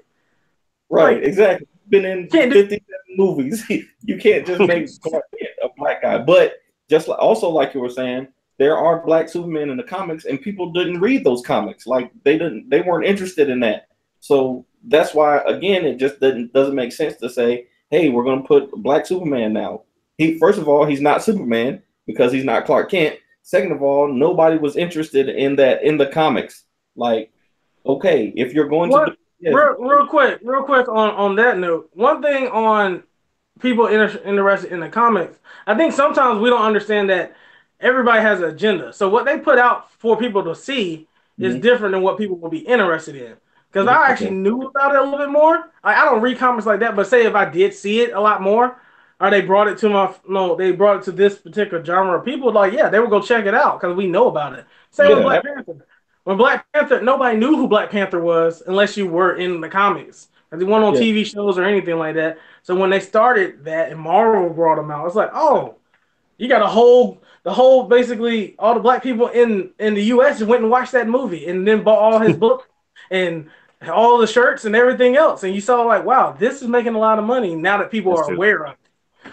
right, Like exactly. Been in can't do. 57 movies. You can't just make Clark Kent a black guy. But just like, also like you were saying, there are black Supermen in the comics, and people didn't read those comics. Like they weren't interested in that. So that's why again it just doesn't make sense to say, hey, we're gonna put black Superman now. He first of all, he's not Superman because he's not Clark Kent. Second of all, nobody was interested in that in the comics. Like, okay, if you're going to do What yes, real quick on that note, one thing on people interested in the comics, I think sometimes we don't understand that everybody has an agenda. So what they put out for people to see is mhm, different than what people will be interested in. Because mhm, I actually Okay. knew about it a little bit more. I don't read comics like that, but say if I did see it a lot more, or they brought it to my no, they brought it to this particular genre. People like, yeah, they would go check it out because we know about it. Same with yeah, Black Panther. When Black Panther, nobody knew who Black Panther was unless you were in the comics. Because he wasn't on yeah, TV shows or anything like that. So when they started that and Marvel brought him out, it's like, oh, you got a whole the whole basically all the black people in the U.S. just went and watched that movie and then bought all his books and all the shirts and everything else. And you saw like, wow, this is making a lot of money now that people That's are true. aware of it.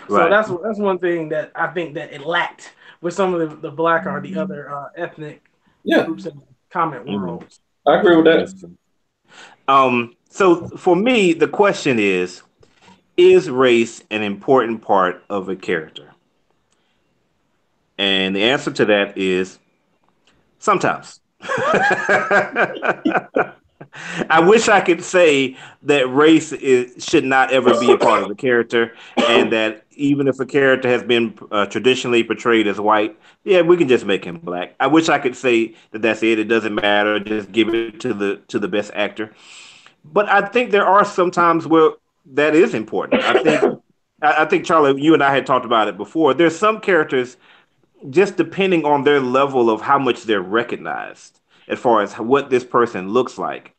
So Right. that's one thing that I think that it lacked with some of the black or the other ethnic Yeah, groups in the comic Mhm. world. I agree with that. That's true. So for me, the question is race an important part of a character? And the answer to that is sometimes. I wish I could say that should not ever be a part of the character, and that even if a character has been traditionally portrayed as white, yeah, we can just make him black. I wish I could say that that's it. It doesn't matter. Just give it to the best actor. But I think there are some times where that is important. I think Charlie, you and I had talked about it before. There's some characters just depending on their level of how much they're recognized as far as what this person looks like.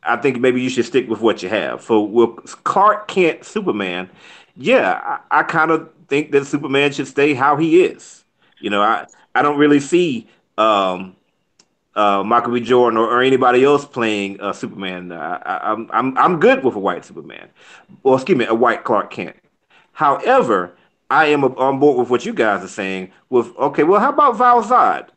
I think maybe you should stick with what you have. For with Clark Kent Superman, yeah, I kind of think that Superman should stay how he is. I don't really see Michael B. Jordan or anybody else playing Superman. I'm good with a white Superman, or excuse me, a white Clark Kent. However, I am on board with what you guys are saying. With okay, well, how about Val Zod?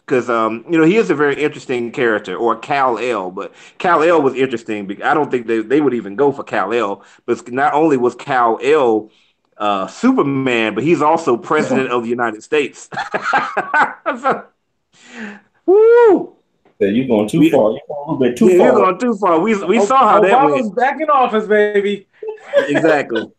Because he is a very interesting character, or Kal El. But Kal El was interesting because I don't think they would even go for Kal El. But not only was Kal El Superman, but he's also president of the United States. So, woo! Yeah, you're going too We far. You're going a little bit too Yeah, you're far. going too far. We saw how that went. Obama's back in office, baby. Exactly.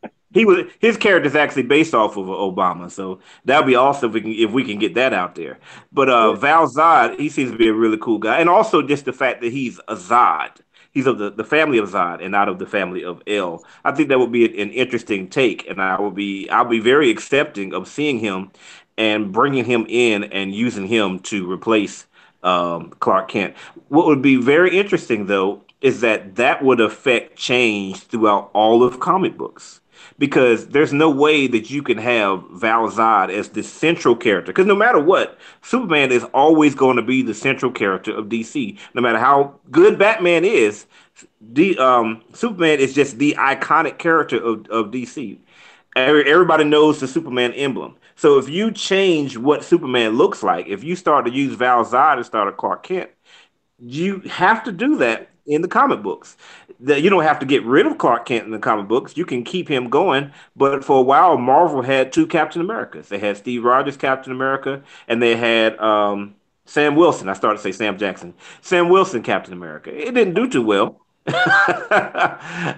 His character is actually based off of Obama, so that'd be awesome if we can get that out there. But Yeah. Val Zod, he seems to be a really cool guy, and also just the fact that he's a Zod. He's of the family of Zod and not of the family of El. I think that would be an interesting take, and I'll be very accepting of seeing him and bringing him in and using him to replace Clark Kent. What would be very interesting, though, is that would affect change throughout all of comic books. Because there's no way that you can have Val Zod as the central character. Because no matter what, Superman is always going to be the central character of DC. No matter how good Batman is, Superman is just the iconic character of DC. Everybody knows the Superman emblem. So if you change what Superman looks like, if you start to use Val Zod instead of Clark Kent, you have to do that in the comic books. That you don't have to get rid of Clark Kent in the comic books. You can keep him going. But for a while, Marvel had two Captain Americas. They had Steve Rogers Captain America, and they had Sam Wilson. I started to say Sam Jackson. Sam Wilson Captain America. It didn't do too well.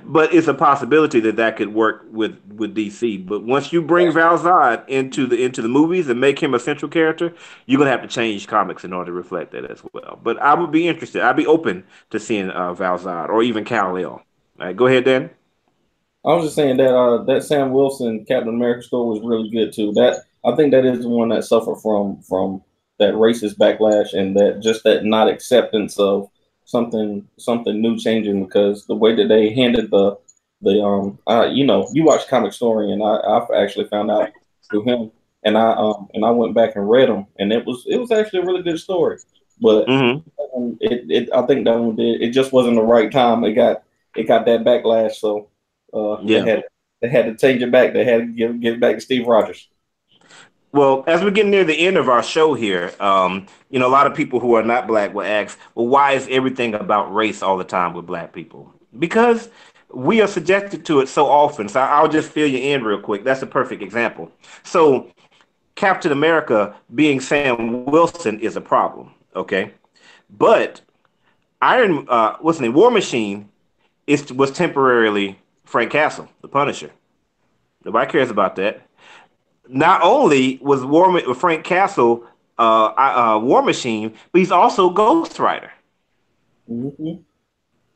But it's a possibility that could work with DC. But once you bring Val Zod into the movies and make him a central character, you're gonna have to change comics in order to reflect that as well. But I would be interested. I'd be open to seeing Val Zod or even Kal El. All right, go ahead, Dan. I was just saying that that Sam Wilson Captain America story was really good too. That I think that is the one that suffered from that racist backlash and that just that not acceptance of something new changing because the way that they handed you watch Comic Story and I've actually found out through him and I went back and read them and it was actually a really good story. But Hmm. it I think that one did it just wasn't the right time. It got that backlash so they Yeah. had to change it back. They had to give it back to Steve Rogers. Well, as we get near the end of our show here, a lot of people who are not black will ask, well, why is everything about race all the time with black people? Because we are subjected to it so often. So I'll just fill you in real quick. That's a perfect example. So Captain America being Sam Wilson is a problem, okay? But what's the name? War Machine was temporarily Frank Castle, the Punisher. Nobody cares about that. Not only was Frank Castle War Machine, but he's also Ghost Rider. Mm-hmm.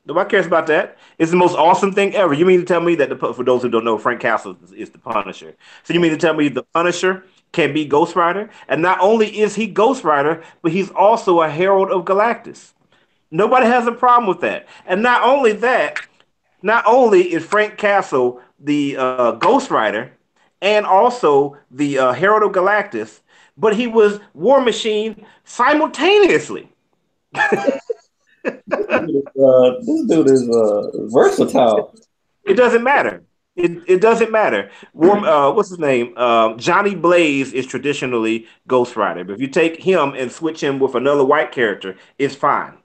Nobody cares about that. It's the most awesome thing ever. You mean to tell me that for those who don't know, Frank Castle is the Punisher? So you mean to tell me the Punisher can be Ghost Rider? And not only is he Ghost Rider, but he's also a Herald of Galactus. Nobody has a problem with that. And not only that, not only is Frank Castle the Ghost Rider, and also the Herald of Galactus, but he was War Machine simultaneously. This dude is versatile. It doesn't matter. It doesn't matter. What's his name? Johnny Blaze is traditionally Ghost Rider, but if you take him and switch him with another white character, it's fine.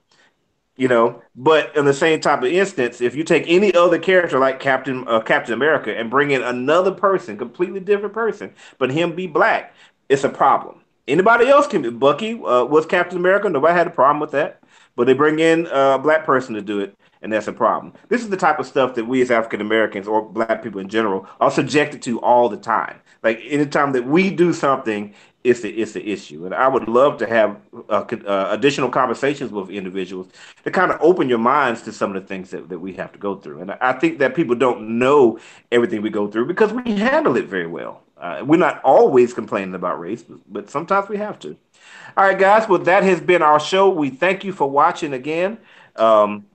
But in the same type of instance, if you take any other character like Captain America and bring in another person, completely different person, but him be black, it's a problem. Anybody else can be. Bucky was Captain America. Nobody had a problem with that. But they bring in a black person to do it, and that's a problem. This is the type of stuff that we as African Americans or black people in general are subjected to all the time. Like anytime that we do something, it's the issue. And I would love to have additional conversations with individuals to kind of open your minds to some of the things that we have to go through. And I think that people don't know everything we go through because we handle it very well. We're not always complaining about race, but sometimes we have to. All right, guys. Well, that has been our show. We thank you for watching again. Um,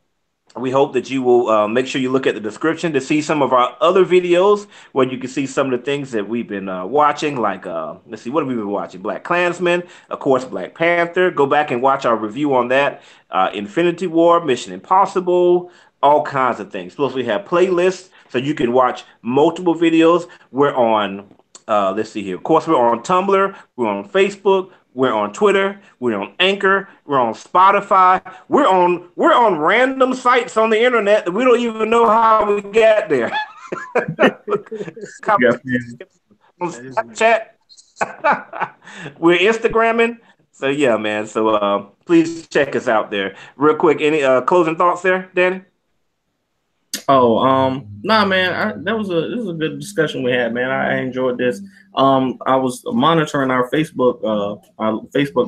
we hope that you will make sure you look at the description to see some of our other videos where you can see some of the things that we've been watching. Like, let's see, what have we been watching? Black Klansman, of course, Black Panther. Go back and watch our review on that. Infinity War, Mission Impossible, all kinds of things. Plus, we have playlists so you can watch multiple videos. We're on, let's see here. Of course, we're on Tumblr, we're on Facebook, we're on Twitter. We're on Anchor. We're on Spotify. We're on random sites on the internet that we don't even know how we got there. Yeah, On Snapchat. We're Instagramming. So yeah, man. So please check us out there. Real quick, any closing thoughts there, Danny? Oh, nah, man. This was a good discussion we had, man. I enjoyed this. I was monitoring our Facebook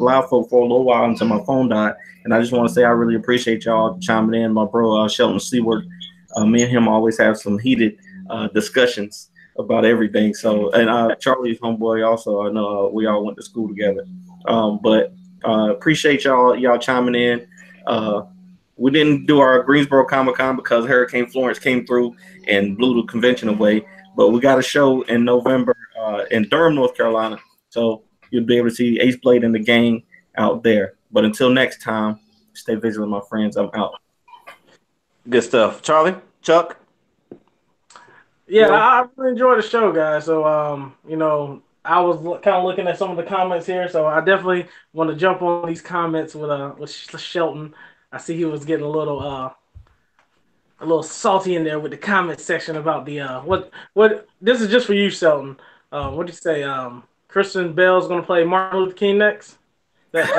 Live for a little while until my phone died, and I just want to say I really appreciate y'all chiming in. My bro Shelton Seward, me and him always have some heated discussions about everything. So, and Charlie's homeboy also. I know we all went to school together. But appreciate y'all chiming in. We didn't do our Greensboro Comic Con because Hurricane Florence came through and blew the convention away. But we got a show in November in Durham, North Carolina. So you'll be able to see Ace Blade and the gang out there. But until next time, stay vigilant, my friends. I'm out. Good stuff, Charlie, Chuck. Yeah, I really enjoyed the show, guys. So, I was kind of looking at some of the comments here, so I definitely want to jump on these comments with Shelton. I see he was getting a little salty in there with the comment section about the what. This is just for you, Shelton. What do you say? Kristen Bell's going to play Martin Luther King next. That's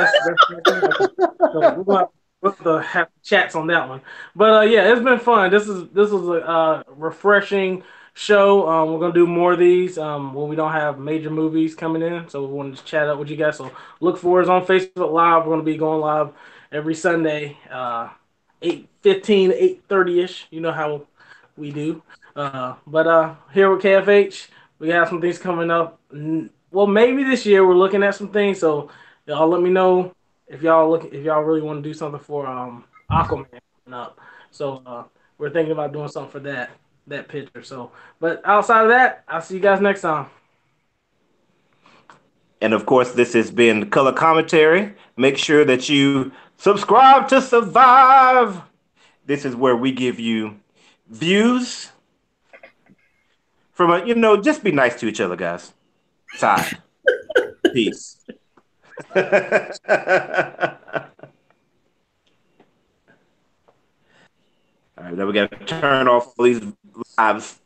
so we'll have to have chats on that one. But yeah, it's been fun. This was a refreshing show. We're gonna do more of these when we don't have major movies coming in. So we wanted to chat up with you guys. So look for us on Facebook Live. We're gonna be going live every Sunday, 8:15, 8:30 ish. You know how we do. But here with KFH, we have some things coming up. Well, maybe this year we're looking at some things. So y'all let me know if y'all really want to do something for Aquaman coming up. So we're thinking about doing something for that picture. So, but outside of that, I'll see you guys next time. And of course, this has been Color Commentary. Make sure that you subscribe to survive. This is where we give you views from just be nice to each other, guys. Side. Peace. All right, now we got to turn off these lives.